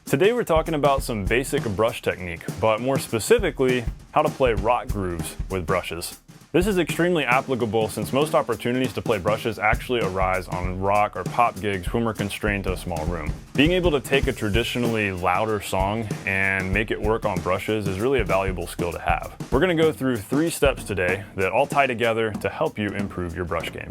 Today we're talking about some basic brush technique, but more specifically, how to play rock grooves with brushes. This is extremely applicable since most opportunities to play brushes actually arise on rock or pop gigs when we're constrained to a small room. Being able to take a traditionally louder song and make it work on brushes is really a valuable skill to have. We're going to go through 3 steps today that all tie together to help you improve your brush game.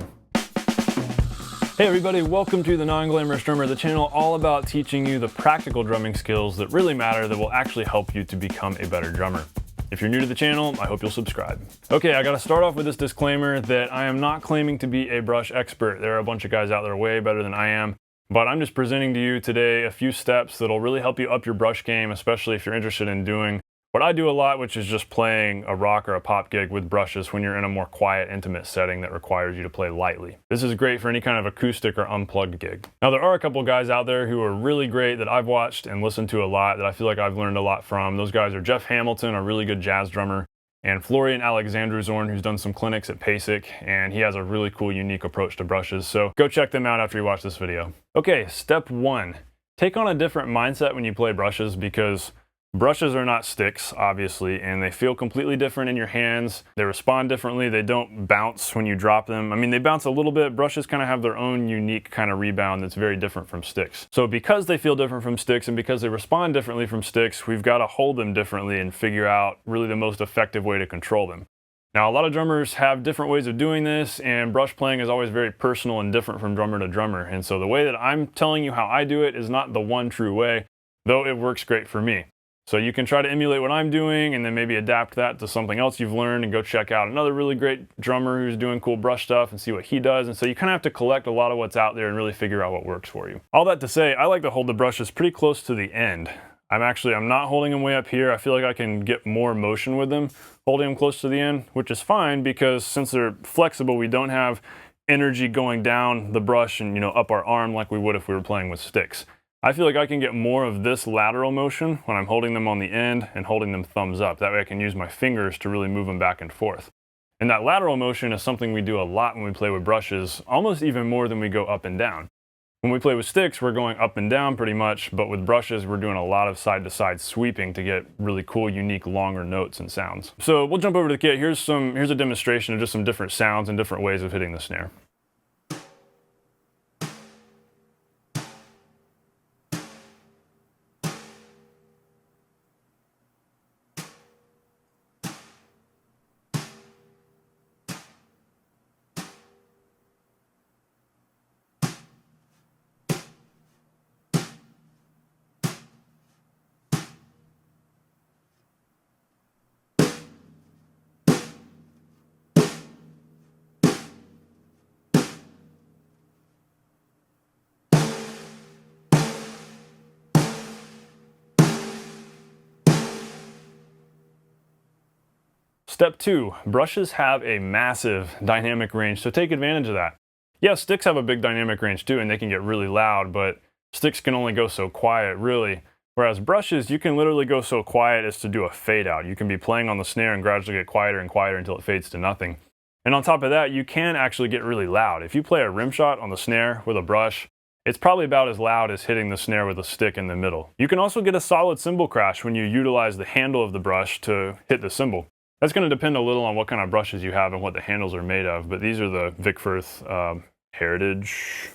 Hey everybody, welcome to the Non-Glamorous Drummer, the channel all about teaching you the practical drumming skills that really matter that will actually help you to become a better drummer. If you're new to the channel, I hope you'll subscribe. Okay, I gotta start off with this disclaimer that I am not claiming to be a brush expert. There are a bunch of guys out there way better than I am, but I'm just presenting to you today a few steps that'll really help you up your brush game, especially if you're interested in doing what I do a lot, which is just playing a rock or a pop gig with brushes when you're in a more quiet, intimate setting that requires you to play lightly. This is great for any kind of acoustic or unplugged gig. Now, there are a couple guys out there who are really great that I've watched and listened to a lot that I feel like I've learned a lot from. Those guys are Jeff Hamilton, a really good jazz drummer, and Florian Alexandru-Zorn, who's done some clinics at PASIC, and he has a really cool, unique approach to brushes. So go check them out after you watch this video. Okay, step 1. Take on a different mindset when you play brushes because brushes are not sticks, obviously, and they feel completely different in your hands. They respond differently. They don't bounce when you drop them. I mean, they bounce a little bit. Brushes kind of have their own unique kind of rebound that's very different from sticks. So because they feel different from sticks and because they respond differently from sticks, we've got to hold them differently and figure out really the most effective way to control them. Now, a lot of drummers have different ways of doing this, and brush playing is always very personal and different from drummer to drummer. And so the way that I'm telling you how I do it is not the one true way, though it works great for me. So you can try to emulate what I'm doing and then maybe adapt that to something else you've learned and go check out another really great drummer who's doing cool brush stuff and see what he does. And so you kind of have to collect a lot of what's out there and really figure out what works for you. All that to say, I like to hold the brushes pretty close to the end. I'm not holding them way up here. I feel like I can get more motion with them holding them close to the end, which is fine because since they're flexible, we don't have energy going down the brush and, up our arm like we would if we were playing with sticks. I feel like I can get more of this lateral motion when I'm holding them on the end and holding them thumbs up. That way I can use my fingers to really move them back and forth. And that lateral motion is something we do a lot when we play with brushes, almost even more than we go up and down. When we play with sticks, we're going up and down pretty much, but with brushes, we're doing a lot of side-to-side sweeping to get really cool, unique, longer notes and sounds. So we'll jump over to the kit. Here's a demonstration of just some different sounds and different ways of hitting the snare. Step 2, brushes have a massive dynamic range, so take advantage of that. Yeah, sticks have a big dynamic range too, and they can get really loud, but sticks can only go so quiet, really. Whereas brushes, you can literally go so quiet as to do a fade out. You can be playing on the snare and gradually get quieter and quieter until it fades to nothing. And on top of that, you can actually get really loud. If you play a rim shot on the snare with a brush, it's probably about as loud as hitting the snare with a stick in the middle. You can also get a solid cymbal crash when you utilize the handle of the brush to hit the cymbal. That's going to depend a little on what kind of brushes you have and what the handles are made of, but these are the Vic Firth Heritage.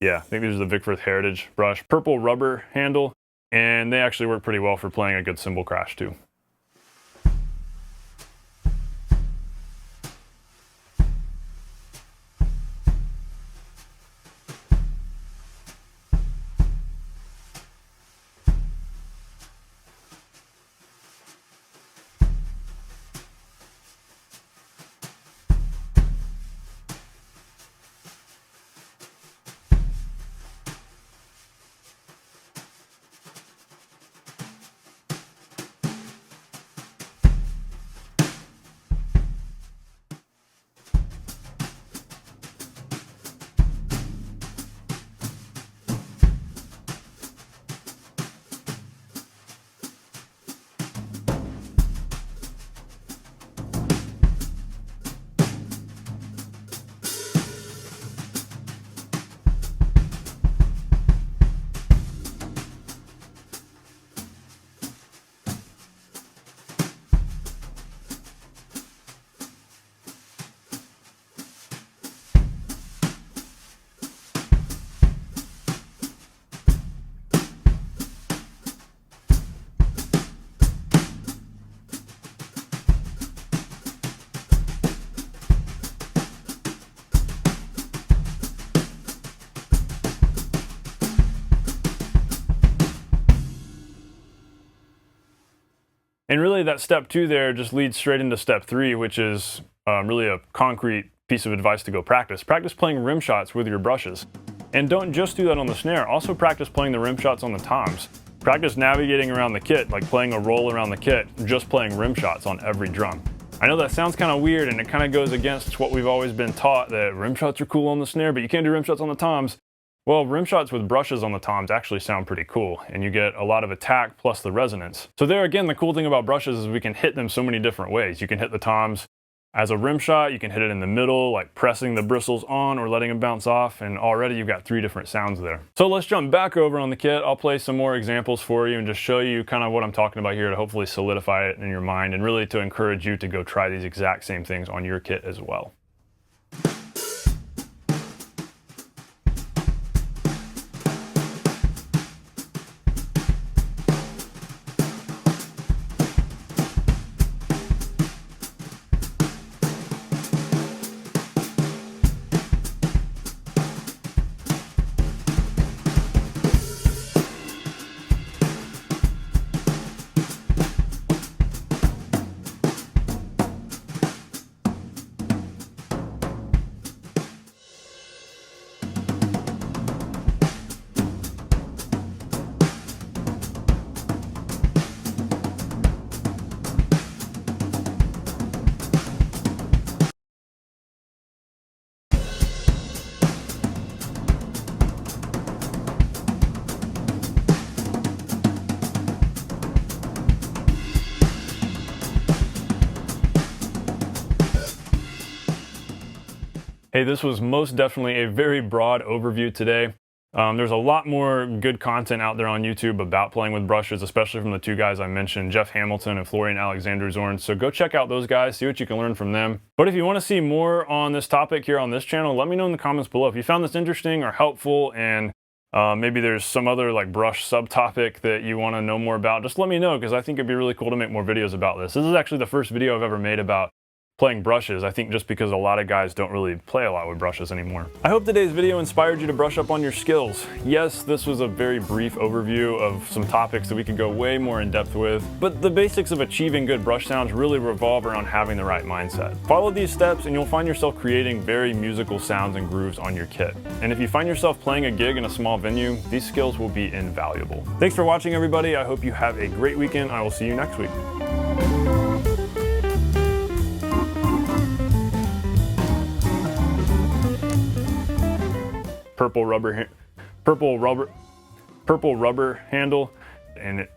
Yeah, I think these are the Vic Firth Heritage brush. Purple rubber handle, and they actually work pretty well for playing a good cymbal crash too. And really that step 2 there just leads straight into step 3, which is really a concrete piece of advice to go practice. Practice playing rim shots with your brushes. And don't just do that on the snare, also practice playing the rim shots on the toms. Practice navigating around the kit, like playing a roll around the kit, just playing rim shots on every drum. I know that sounds kind of weird, and it kind of goes against what we've always been taught, that rim shots are cool on the snare, but you can't do rim shots on the toms. Well, rim shots with brushes on the toms actually sound pretty cool, and you get a lot of attack plus the resonance. So there again, the cool thing about brushes is we can hit them so many different ways. You can hit the toms as a rim shot, you can hit it in the middle, like pressing the bristles on or letting them bounce off, and already you've got 3 different sounds there. So let's jump back over on the kit. I'll play some more examples for you and just show you kind of what I'm talking about here to hopefully solidify it in your mind and really to encourage you to go try these exact same things on your kit as well. Hey, this was most definitely a very broad overview today. There's a lot more good content out there on YouTube about playing with brushes, especially from the 2 guys I mentioned, Jeff Hamilton and Florian Alexandru-Zorn. So go check out those guys, see what you can learn from them. But if you want to see more on this topic here on this channel, let me know in the comments below. If you found this interesting or helpful, and maybe there's some other like brush subtopic that you want to know more about, just let me know, because I think it'd be really cool to make more videos about this. This is actually the first video I've ever made about playing brushes, I think just because a lot of guys don't really play a lot with brushes anymore. I hope today's video inspired you to brush up on your skills. Yes, this was a very brief overview of some topics that we could go way more in depth with, but the basics of achieving good brush sounds really revolve around having the right mindset. Follow these steps and you'll find yourself creating very musical sounds and grooves on your kit. And if you find yourself playing a gig in a small venue, these skills will be invaluable. Thanks for watching, everybody. I hope you have a great weekend. I will see you next week. Purple rubber handle, and